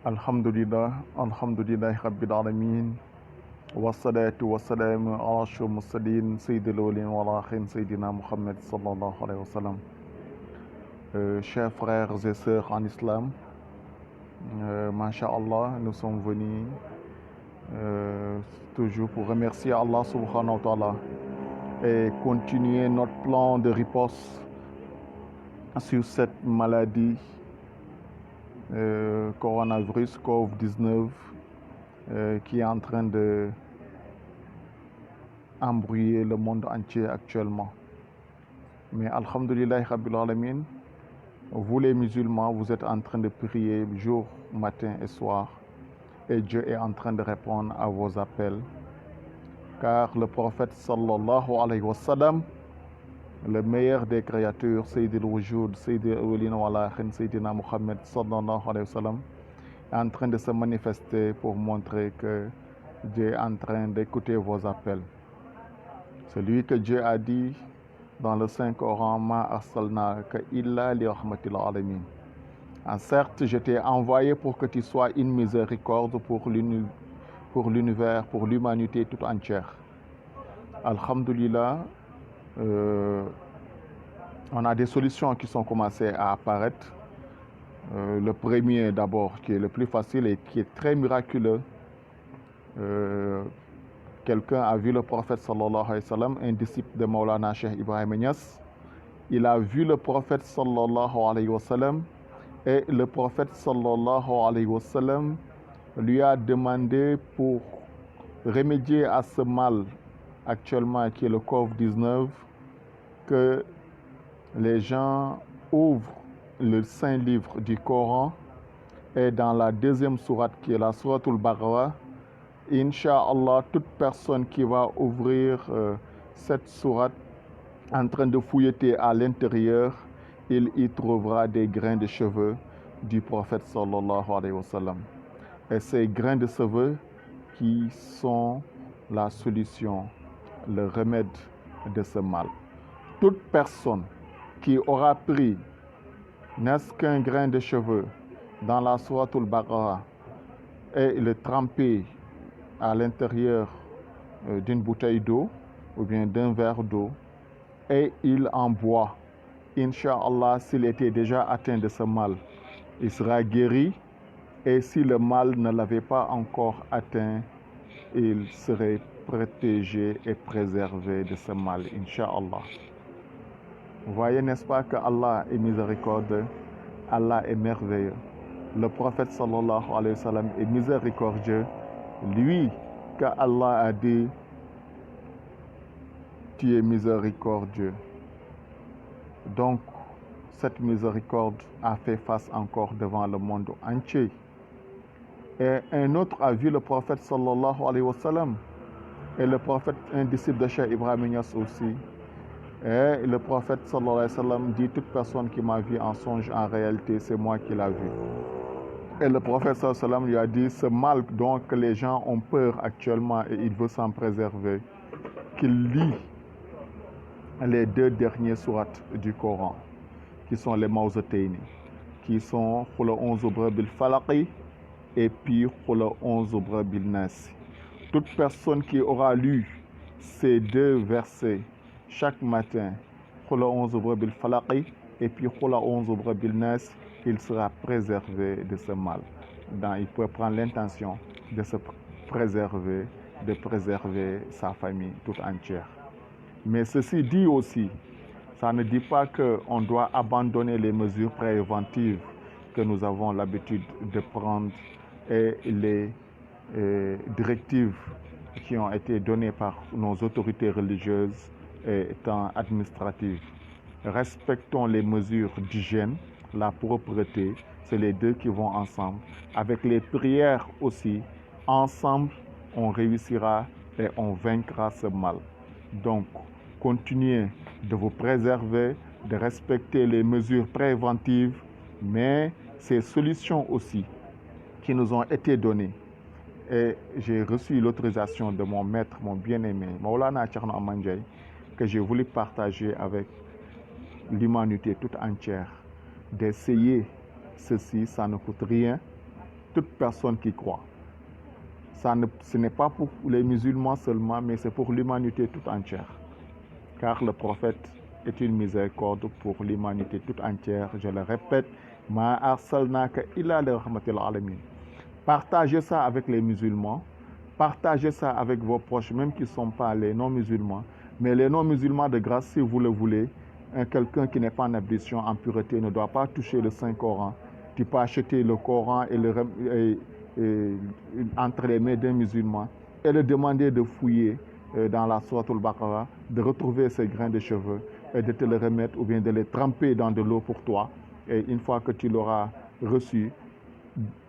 Alhamdulillah, alhamdulillah Rabbil Alamin, wassalatu wassalamu ala ashrafil mursalin, sayyidil awwalin wal akhirin, sayyidina Muhammad sallallahu alayhi wa sallam. Chers frères et sœurs en islam, Masha'Allah, nous sommes venus toujours pour remercier Allah subhanahu wa ta'ala et continuer notre plan de riposte sur cette maladie coronavirus COVID-19 qui est en train de embrouiller le monde entier actuellement. Mais Alhamdulillah Rabbil Alamin, vous les musulmans, vous êtes en train de prier jour, matin et soir, et Dieu est en train de répondre à vos appels. Car le prophète sallallahu alayhi wa sallam, le meilleur des créatures, Sayyidil Wujud, Sayyidil Awwalin wal Akhirin, Sayyidina Muhammad sallallahu alayhi wa sallam, est en train de se manifester pour montrer que Dieu est en train d'écouter vos appels. Celui que Dieu a dit dans le Saint-Coran, Ma arsalnaka illa li rahmatil alamin. Certes, je t'ai envoyé pour que tu sois une miséricorde pour l'univers, pour l'humanité toute entière. Alhamdulillah, on a des solutions qui sont commencées à apparaître. Le premier d'abord, qui est le plus facile et qui est très miraculeux. Quelqu'un a vu le prophète sallallahu alayhi wa sallam, un disciple de Maulana Cheikh Ibrahim Niass. Il a vu le prophète sallallahu alayhi wa sallam et le prophète sallallahu alayhi wa sallam lui a demandé pour remédier à ce mal actuellement qui est le COVID-19 que les gens ouvrent le saint livre du Coran et dans la deuxième sourate qui est la sourate Al-Baqarah, Inch'Allah, toute personne qui va ouvrir cette sourate en train de fouilleter à l'intérieur, il y trouvera des grains de cheveux du prophète sallallahu alayhi wa sallam. Et ces grains de cheveux qui sont la solution, le remède de ce mal. Toute personne qui aura pris n'est-ce qu'un grain de cheveux dans la sourate Al-Baqarah et le tremper à l'intérieur d'une bouteille d'eau ou bien d'un verre d'eau et il en boit, Inch'Allah, s'il était déjà atteint de ce mal, il sera guéri, et si le mal ne l'avait pas encore atteint, il serait protégé et préservé de ce mal, Inch'Allah. Vous voyez, n'est-ce pas, que Allah est miséricordieux, Allah est merveilleux. Le prophète sallallahu alayhi wa sallam est miséricordieux. Lui, que Allah a dit, tu es miséricordieux. Donc, cette miséricorde a fait face encore devant le monde entier. Et un autre a vu le prophète sallallahu alayhi wa sallam. Et le prophète, un disciple de Cheikh Ibrahim Niass aussi. Et le prophète sallallahu alayhi wa sallam dit, toute personne qui m'a vu en songe, en réalité, c'est moi qui l'a vu. Et le prophète sallallahu alayhi wa sallam lui a dit, ce mal dont les gens ont peur actuellement et il veut s'en préserver, qu'il lit les deux derniers sourates du Coran, qui sont les Mawzataini, qui sont Qul a'udhu birabbil falaq et puis Qul a'udhu birabbin nas. Toute personne qui aura lu ces deux versets chaque matin, Qul a'udhu birabbil falaq et puis Qul a'udhu birabbin nas, il sera préservé de ce mal. Donc, il peut prendre l'intention de se préserver, de préserver sa famille toute entière. Mais ceci dit aussi, ça ne dit pas qu'on doit abandonner les mesures préventives que nous avons l'habitude de prendre et les directives qui ont été données par nos autorités religieuses et administratives. Respectons les mesures d'hygiène, la propreté, c'est les deux qui vont ensemble. Avec les prières aussi, ensemble, on réussira et on vaincra ce mal. Donc, continuez de vous préserver, de respecter les mesures préventives, mais ces solutions aussi qui nous ont été données. Et j'ai reçu l'autorisation de mon maître, mon bien-aimé, Maulana Thierno Amane Ndiaye, que j'ai voulu partager avec l'humanité toute entière, d'essayer ceci, ça ne coûte rien, toute personne qui croit. Ce n'est pas pour les musulmans seulement, mais c'est pour l'humanité toute entière. Car le prophète est une miséricorde pour l'humanité toute entière. Je le répète, Ma arsalnaka illa li rahmatil alamin. Partagez ça avec les musulmans, partagez ça avec vos proches, même qui ne sont pas les non-musulmans. Mais les non-musulmans, de grâce, si vous le voulez, quelqu'un qui n'est pas en ablution, en pureté, ne doit pas toucher le Saint-Coran. Tu peux acheter le Coran entre les mains d'un musulman et le demander de fouiller dans la Sourate al-Baqarah, de retrouver ses grains de cheveux et de te le remettre ou bien de les tremper dans de l'eau pour toi. Et une fois que tu l'auras reçu,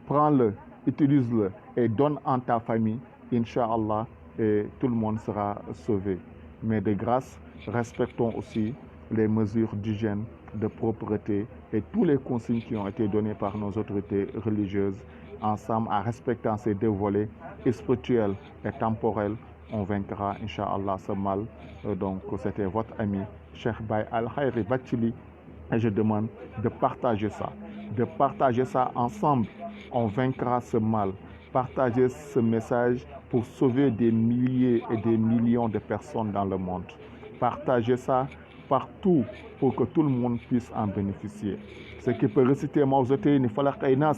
prends-le, utilise-le et donne en ta famille, Inch'Allah, et tout le monde sera sauvé. Mais de grâce, respectons aussi les mesures d'hygiène, de propreté et tous les consignes qui ont été données par nos autorités religieuses. Ensemble, en respectant ces deux volets, spirituels et temporels, on vaincra, Inch'Allah, ce mal. Donc, c'était votre ami, Cheikh Baye Al-Khayri Bathily. Et je demande de partager ça ensemble. On vaincra ce mal. Partagez ce message pour sauver des milliers et des millions de personnes dans le monde. Partagez ça partout pour que tout le monde puisse en bénéficier. Ce qui peut réciter Mawzatayni Falaq et Nas.